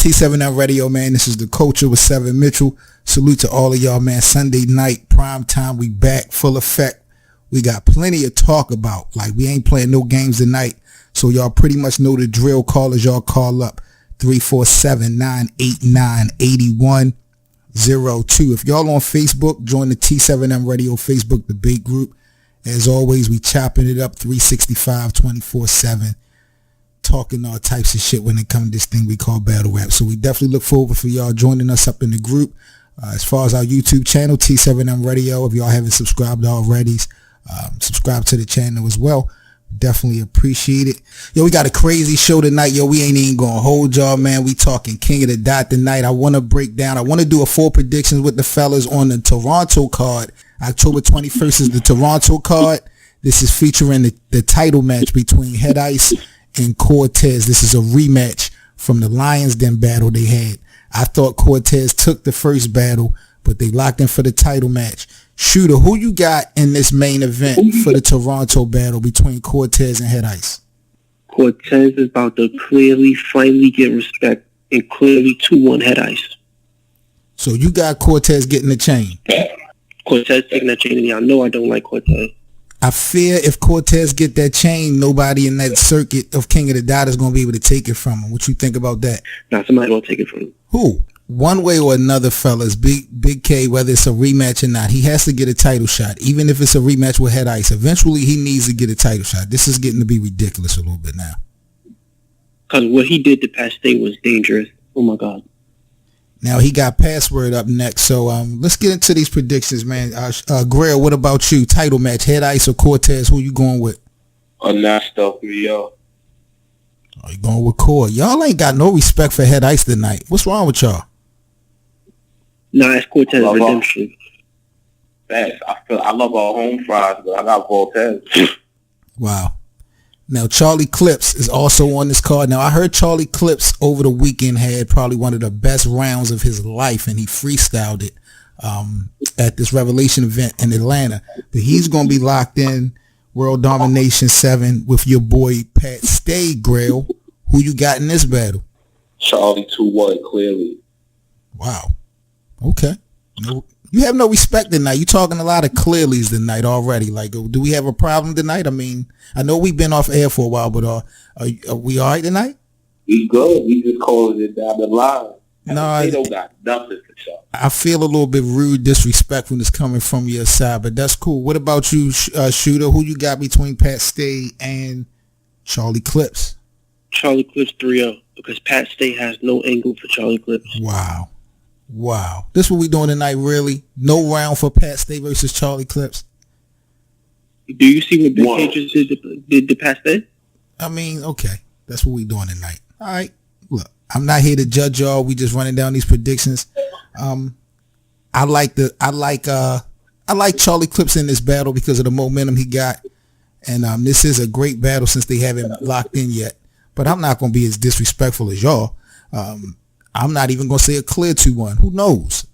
T7M Radio, man. This is The Culture with Seven Mitchell. Salute to all of y'all, man. Sunday night, prime time. We back, full effect. We got plenty of talk about. Like, we ain't playing no games tonight. So y'all pretty much know the drill. Callers, y'all call up 347-989-8102. If y'all on Facebook, join the T7M Radio Facebook debate group. As always, we chopping it up 365, 24/7. Talking all types of shit when it comes to this thing we call battle rap. So we definitely look forward for y'all joining us up in the group. As far as our YouTube channel, T7M Radio, if y'all haven't subscribed already, subscribe to the channel as well. Definitely appreciate it. Yo, we got a crazy show tonight. Yo, we ain't even gonna hold y'all, man. We talking King of the Dot tonight. I want to do a full predictions with the fellas on the Toronto card. October 21st is the Toronto card. This is featuring the title match between Head Ice and Cortez. This is a rematch from the Lions Den battle they had. I thought Cortez took the first battle, but they locked in for the title match. Shooter, who you got in this main event for the Toronto battle between Cortez and Head Ice? Cortez is about to finally get respect, and clearly 2-1 Head Ice. So you got Cortez getting the chain? Cortez taking that chain, and y'all know I don't like Cortez. I fear if Cortez get that chain, nobody in that circuit of King of the Dot is going to be able to take it from him. What you think about that? Nah, somebody will take it from him. Who? One way or another, fellas, Big K, whether it's a rematch or not, he has to get a title shot. Even if it's a rematch with Head Ice, eventually he needs to get a title shot. This is getting to be ridiculous a little bit now. Because what he did to Pat State was dangerous. Oh, my God. Now, he got Password up next, so let's get into these predictions, man. Grail, what about you? Title match, Head Ice or Cortez? Who you going with? Not stuff for y'all. Oh, you going with Core. Y'all ain't got no respect for Head Ice tonight. What's wrong with y'all? Nah, it's Cortez redemption. Thanks. I love our home fries, but I got Cortez. Wow. Now, Charlie Clips is also on this card. Now, I heard Charlie Clips over the weekend had probably one of the best rounds of his life, and he freestyled it at this Revelation event in Atlanta. But he's going to be locked in World Domination 7 with your boy Pat Stay, Grail. Who you got in this battle? Charlie 2-1, clearly. Wow. Okay. No, you have no respect tonight. You talking a lot of clearlies tonight already. Like, do we have a problem tonight? I mean, I know we've been off air for a while, but are we all right tonight? We good. We just calling it down the line. No, they don't got nothing for sure. I feel a little bit rude, disrespectfulness coming from your side, but that's cool. What about you, Shooter? Who you got between Pat Stay and Charlie Clips? Charlie Clips 3-0 because Pat Stay has no angle for Charlie Clips. Wow. This what we doing tonight, really? No round for Pat Stay versus Charlie Clips? Do you see what Big K just did to Pat Stay? I mean, okay. That's what we doing tonight. All right. Look, I'm not here to judge y'all. We just running down these predictions. I like Charlie Clips in this battle because of the momentum he got. And this is a great battle since they haven't locked in yet. But I'm not going to be as disrespectful as y'all. I'm not even going to say a clear 2-1. Who knows?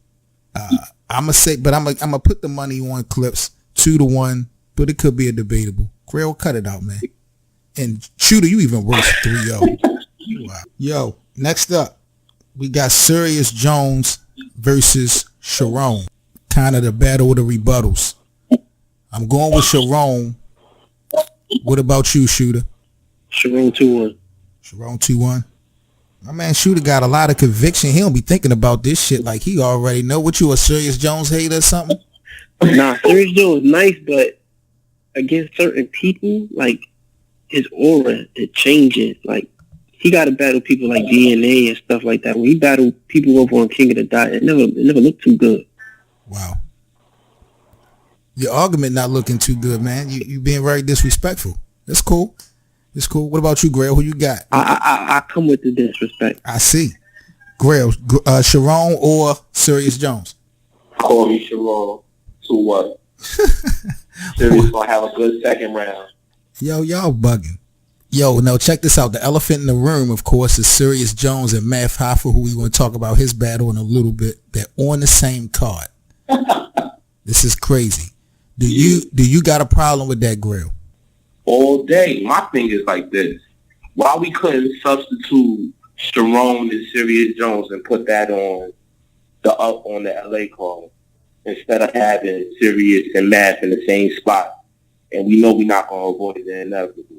I'm going to put the money on Clips 2-1, but it could be a debatable. Grail, cut it out, man. And Shooter, you even worse, 3-0. Wow. Yo, next up, we got Serious Jones versus Sharon. Kind of the battle of the rebuttals. I'm going with Sharon. What about you, Shooter? Sharon 2-1. Sharon 2-1. My man Shooter got a lot of conviction. He don't be thinking about this shit like he already know. What, you a Serious Jones hater or something? Nah, Serious Jones nice, but against certain people, like his aura, it changes. Like he got to battle people like DNA and stuff like that. When he battled people over on King of the Dot, it never looked too good. Wow. Your argument not looking too good, man. You being very disrespectful. That's cool. It's cool. What about you, Grail? Who you got? I come with the disrespect. I see. Grail, Sharon or Serious Jones? Call me Sharon 2-1. Serious gonna have a good second round. Yo, y'all bugging. Yo, now check this out. The elephant in the room, of course, is Serious Jones and Math Hoffa, who we want to talk about his battle in a little bit. They're on the same card. This is crazy. Do you got a problem with that, Grail? All day. My thing is like this. Why we couldn't substitute Sharon and Sirius Jones and put that on the LA call instead of having Sirius and Math in the same spot. And we know we're not going to avoid the inevitable.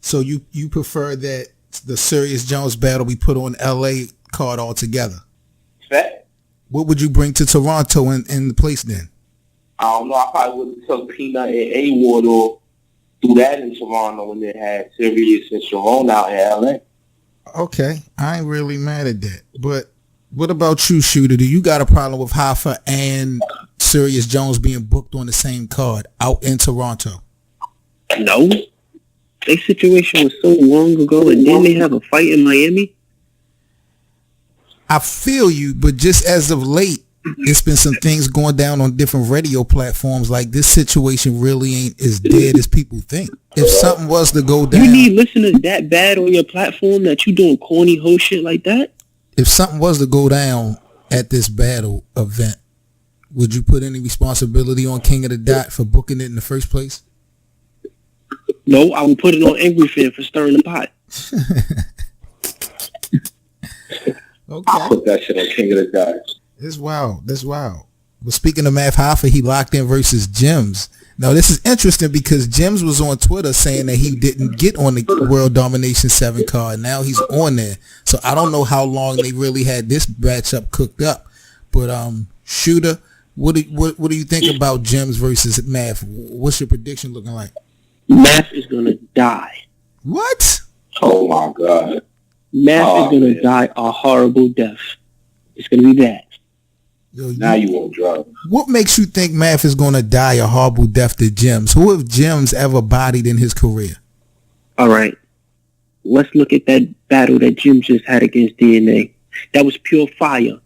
So you prefer that the Sirius Jones battle be put on LA card altogether? Fact. What would you bring to Toronto in the place then? I don't know. I probably would have took Peanut and A-Ward or do that in Toronto when they had Sirius and Sharon out in LA. Okay, I ain't really mad at that. But what about you, Shooter? Do you got a problem with Hoffa and Sirius Jones being booked on the same card out in Toronto? No. Their situation was so long ago, and then they have a fight in Miami. I feel you, but just as of late, it's been some things going down on different radio platforms. Like, this situation really ain't as dead as people think. If something was to go down, you need listeners that bad on your platform that you doing corny hoe shit like that? If something was to go down at this battle event, would you put any responsibility on King of the Dot for booking it in the first place? No, I would put it on Angry Fan for stirring the pot. Okay. I'll put that shit on King of the Dot. That's wild. That's wild. But speaking of Math Hoffa, he locked in versus Jims. Now, this is interesting because Jims was on Twitter saying that he didn't get on the World Domination 7 card. Now he's on there. So I don't know how long they really had this matchup cooked up. But Shooter, what do you think about Jims versus Math? What's your prediction looking like? Math is going to die. What? Oh, my God. Math is going to die a horrible death. It's going to be that. Yo, now you want drugs. What makes you think Math is going to die a horrible death to Jims? Who have Jims ever bodied in his career? All right. Let's look at that battle that Jim just had against DNA. That was pure fire.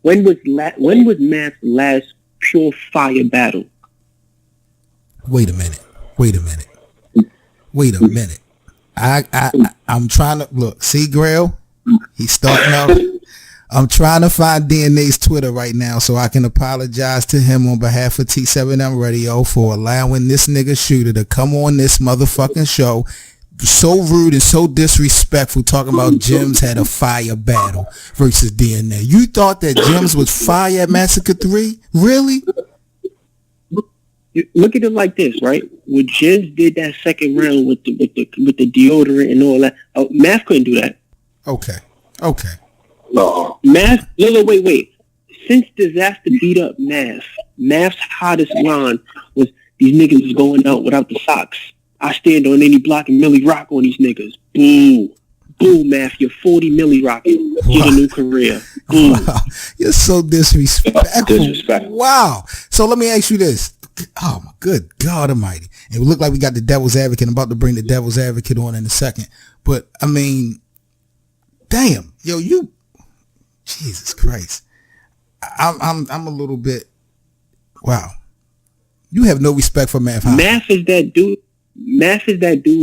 When was Math's last pure fire battle? Wait a minute. I'm trying to look. See, Grail? He's starting out. I'm trying to find DNA's Twitter right now so I can apologize to him on behalf of T7M Radio for allowing this nigga Shooter to come on this motherfucking show so rude and so disrespectful, talking about Jims had a fire battle versus DNA. You thought that Jims was fire at Massacre 3? Really? Look at it like this, right? When Jims did that second round with the deodorant and all that, Math couldn't do that. Okay. No. Math, no, wait. Since Disaster beat up Math's hottest line was these niggas is going out without the socks. I stand on any block and Millie Rock on these niggas. Boo. Boo, Math. You're 40 Millie Rocking. Get a new career. Boo. Wow. You're so disrespectful. Wow. So let me ask you this. Oh, my good God almighty. It look like we got the devil's advocate. I'm about to bring the devil's advocate on in a second. But, I mean, damn. Yo, you... Jesus Christ. I'm a little bit... Wow. You have no respect for Math. Math is that dude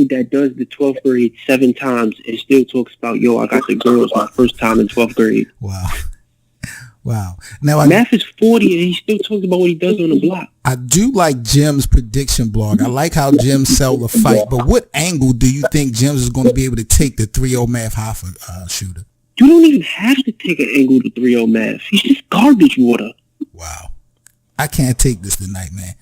that does the 12th grade 7 times and still talks about, yo, I got the girls my first time in 12th grade. Wow. Now, Math is 40 and he still talks about what he does on the block. I do like Jim's prediction blog. I like how Jim sell the fight. But what angle do you think Jims is going to be able to take the 3-0 Math Hoffa Shooter? You don't even have to take an angle to 3-0 Math. He's just garbage water. Wow. I can't take this tonight, man.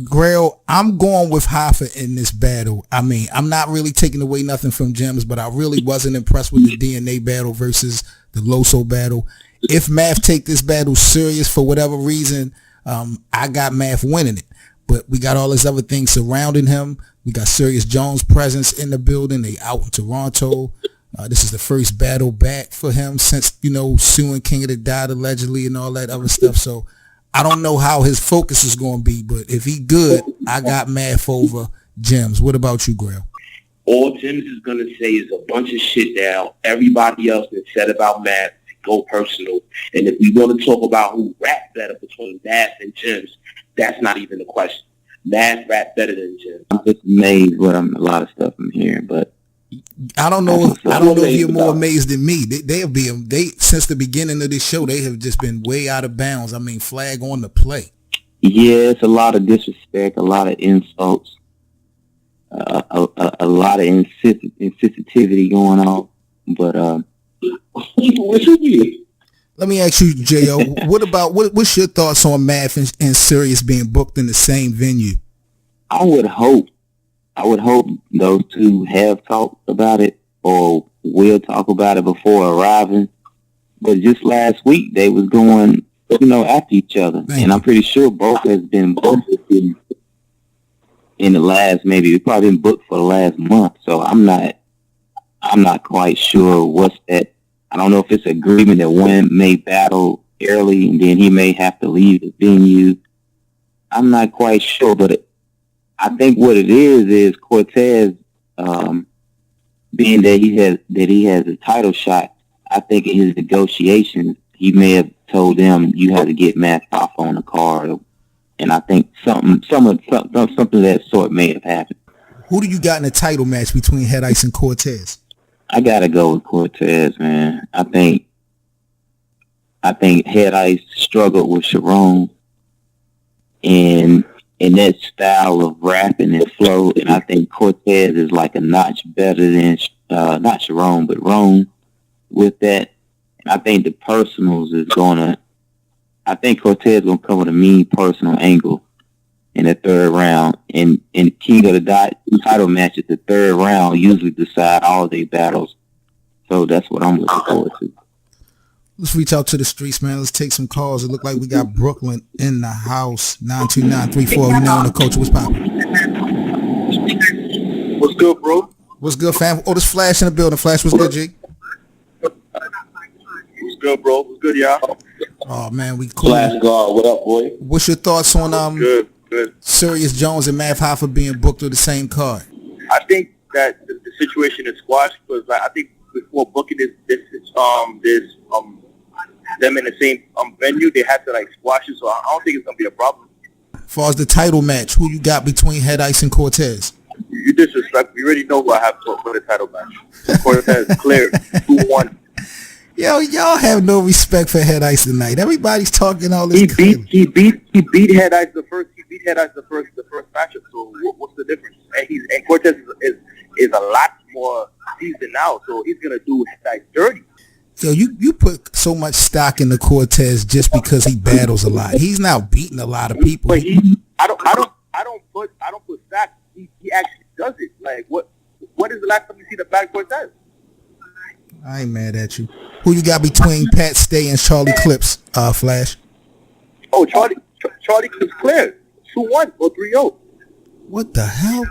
Grail, I'm going with Hoffa in this battle. I mean, I'm not really taking away nothing from Jims, but I really wasn't impressed with the DNA battle versus the Loso battle. If Math take this battle serious for whatever reason, I got Math winning it. But we got all these other things surrounding him. We got Sirius Jones' presence in the building. They out in Toronto. This is the first battle back for him since, suing King of the Dot allegedly and all that other stuff. So I don't know how his focus is going to be, but if he good, I got Math over Jims. What about you, Grail? All Jims is going to say is a bunch of shit that everybody else has said about Math. Go personal. And if we want to talk about who rap better between Math and Jims, that's not even the question. Math rap better than Jims. I'm just amazed with a lot of stuff I'm hearing, but I don't know if you're more amazed than me. They since the beginning of this show, they have just been way out of bounds. I mean, flag on the play. Yeah, it's a lot of disrespect, a lot of insults. a lot of insensitivity going on. But What you mean? Let me ask you, J.O., what's your thoughts on Math and Sirius being booked in the same venue? I would hope those two have talked about it or will talk about it before arriving. But just last week, they was going, after each other. And I'm pretty sure both has been booked in the last, maybe it's probably been booked for the last month. So I'm not quite sure what's that. I don't know if it's agreement that one may battle early and then he may have to leave the venue. I'm not quite sure, but I think what it is Cortez, being that he has a title shot. I think in his negotiations, he may have told them you have to get Matt off on the card, and I think something of that sort may have happened. Who do you got in a title match between Head Ice and Cortez? I gotta go with Cortez, man. I think Head Ice struggled with Sharon and that style of rapping and flow, and I think Cortez is like a notch better than not Sharon, but Ron with that. And I think the personals I think Cortez gonna come with a mean personal angle in the third round. And in King of the Dot title matches, the third round usually decide all their battles. So that's what I'm looking forward to. Let's reach out to the streets, man. Let's take some calls. It look like we got Brooklyn in the house. 92934. You know on the culture. What's poppin'? What's good, bro? What's good, fam? Oh, this Flash in the building. Flash, what's good, G? What's good, bro? What's good, y'all? Oh man, we cool. Flash guard, what up, boy? What's your thoughts on Good. Sirius Jones and Mav Hoffa being booked to the same card? I think that the situation is squashed because I think before booking them in the same venue, they had to squash it. So I don't think it's gonna be a problem. As far as the title match, who you got between Head Ice and Cortez? You disrespect. You already know who I have for the title match. Cortez clear 2-1. Yo, y'all have no respect for Head Ice tonight. Everybody's talking all this. He beat Head Ice the first. He beat Head Ice the first matchup. So what's the difference? And Cortez is a lot more seasoned now. So he's gonna do Head Ice dirty. Yo, you put so much stock in the Cortez just because he battles a lot. He's now beating a lot of people. But I don't put stock. He actually does it. What is the last time you see the bad Cortez? I ain't mad at you. Who you got between Pat Stay and Charlie Clips, Flash? Oh, Charlie Clips clear 2-1 or 3-0. What the hell?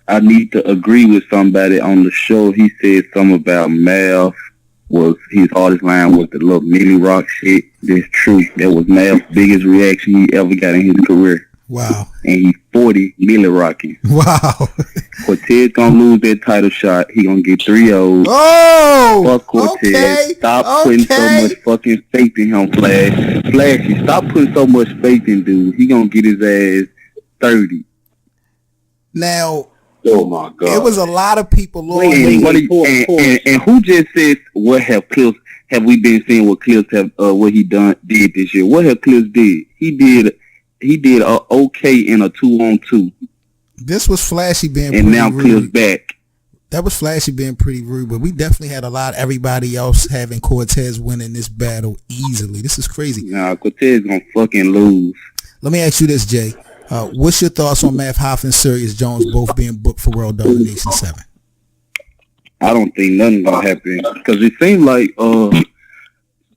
I need to agree with somebody on the show. He said something about Mav was his hardest line was the little Millie Rock shit. That's true. That was Mav's biggest reaction he ever got in his career. Wow. And he's 40 Millie Rocking. Wow. Cortez gonna lose that title shot. He gonna get 3-0. Oh! Fuck Cortez. Okay. Stop putting so much fucking faith in him, Flash. Flashy, stop putting so much faith in dude. He gonna get his ass 30. Now, Oh my God! it was a lot of people. And who just says what have we been seeing what Clips have what he did this year? What have Clips did? He did okay in a 2-on-2. This was Flashy being and pretty now rude. Clips back. That was Flashy being pretty rude, but we definitely had everybody else having Cortez winning this battle easily. This is crazy. Nah, Cortez gonna fucking lose. Let me ask you this, Jay. What's your thoughts on Mav Hoffa and Sirius Jones both being booked for World Domination 7? I don't think nothing gonna happen because it seems like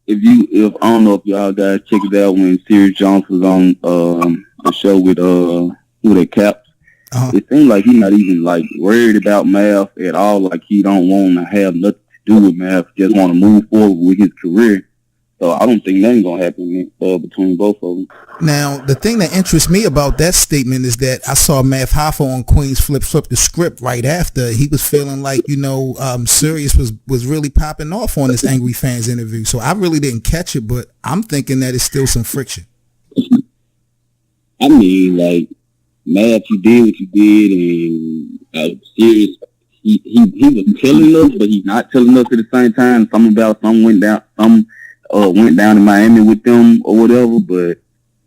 if I don't know if y'all guys checked it out when Sirius Jones was on the show with who they capped. It seemed like he's not even worried about Mav at all. Like he don't want to have nothing to do with Mav. Just want to move forward with his career. So I don't think nothing gonna happen between both of them. Now, the thing that interests me about that statement is that I saw Mav Hoffa on Queen's Flip the script right after. He was feeling like, Sirius was really popping off on this Angry Fans interview. So I really didn't catch it, but I'm thinking that it's still some friction. I mean, Mav, you did what you did, and Sirius, he was telling us, but he's not telling us at the same time. Some went down in Miami with them or whatever, but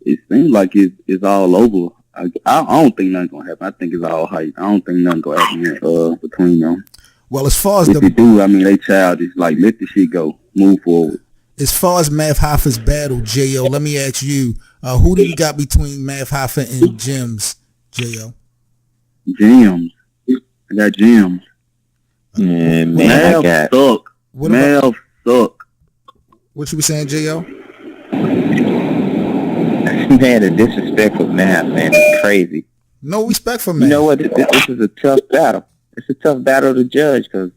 it seems like it's all over I don't think nothing's gonna happen. I think it's all hype. I don't think nothing gonna happen between them. Well, as far as if they do, I mean, they childish. Like, let the shit go. Move forward. As far as Math Hoffa's battle, J.O., let me ask you, who do you got between Math Hoffa and Gems, J.O.? Gems. I got Gems. Yeah, man, Math suck. Math suck. What you were saying, J.O.? Man, the disrespect for Math, man, is crazy. No respect for Math. You know what? This is a tough battle. It's a tough battle to judge because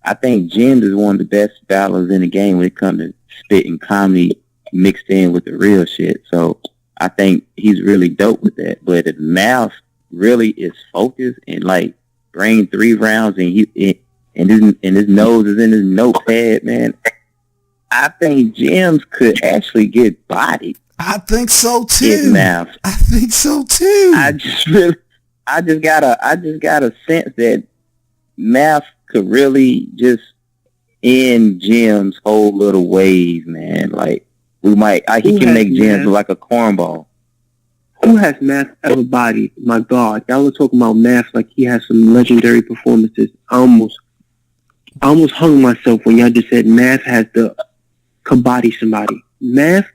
I think Gems is one of the best battlers in the game when it comes to spitting comedy mixed in with the real shit. So I think he's really dope with that. But if Math really is focused and like bring 3 rounds and his nose is in his notepad, man, I think Gems could actually get bodied. I think so too. Math. I think so too. I just got a sense that Math could really just end Jim's whole little ways, man. Like he can make Jim look like a cornball. Who has Math ever bodied? My God, y'all were talking about Math like he has some legendary performances. I almost hung myself when y'all just said Math could body somebody. Math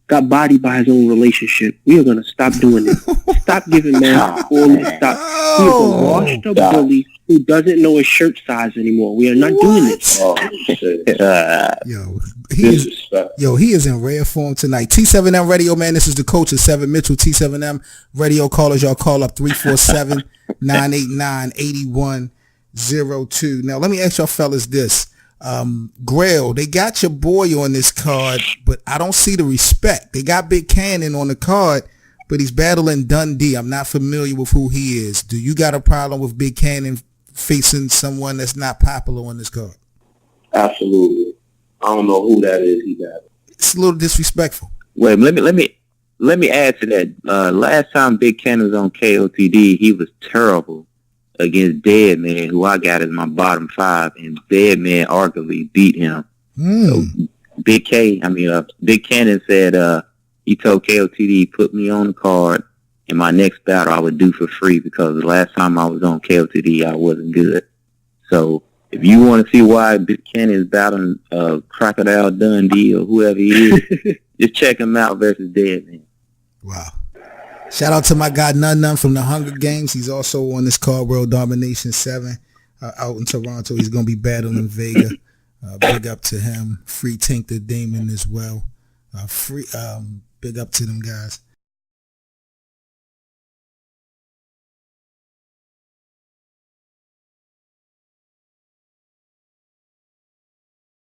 got bodied by his own relationship. We are gonna stop doing this. Stop giving Math all this stuff. He is a washed up bully who doesn't know his shirt size anymore. We are not doing this. He is in rare form tonight. T7M Radio, man. This is the coach of 7 Mitchell. T7M Radio callers, y'all call up 347-989-8102. Now let me ask y'all fellas this. Grail, they got your boy on this card, but I don't see the respect. They got Big Cannon on the card, but he's battling Dundee. I'm not familiar with who he is. Do you got a problem with Big Cannon facing someone that's not popular on this card? Absolutely. I don't know who that is. He got it. It's a little disrespectful. Wait, let me add to that. Last time Big Cannon was on KOTD, he was terrible against Deadman, who I got as my bottom 5, and Deadman arguably beat him. So Big Cannon said he told KOTD, put me on the card, and my next battle I would do for free because the last time I was on KOTD I wasn't good. So if you want to see why Big Cannon is battling Crocodile Dundee or whoever he is, just check him out versus Deadman. Wow. Shout out to my guy None from the Hunger Games. He's also on this card, World Domination 7, out in Toronto. He's going to be battling Vega. Big up to him. Free Tink the Damon as well. Big up to them guys.